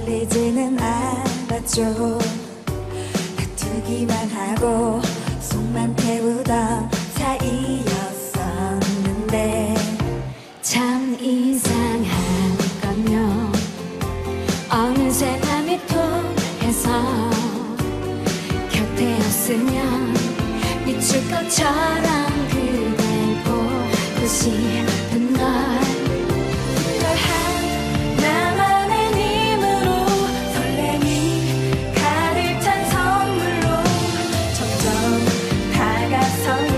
떨리지는 않았죠. 다투기만 하고 속만 태우던 사이였었는데 참 이상한 건요, 어느새 밤이 통해서 곁에 없으면 미칠 것처럼 그댈 보고 싶은 걸. 나만의 힘으로 설렘이 가득 찬 선물로 점점 다가서는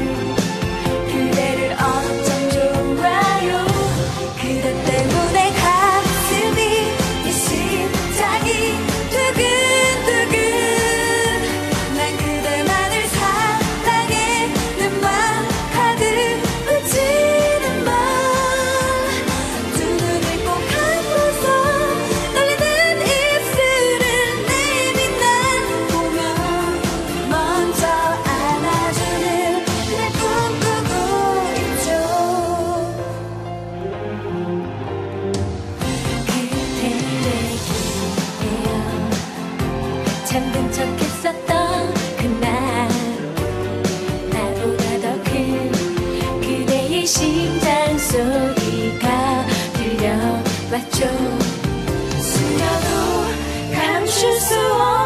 그대를 어쩜 좋아요. 그대 때문에 가슴이 이 심장이 두근두근. 난 그대만을 사랑해. 내 맘 가득 웃지는 마. 두 눈을 꼭 감고서 떨리는 입술을 내민 날 보면 먼저 안아주는 날 꿈꾸고 있죠. 그대를 기대어 잠든 척했었던 그날, 나보다 더 큰 그대의 심장 소리가 들려왔죠. 숨겨도 감출 수 없는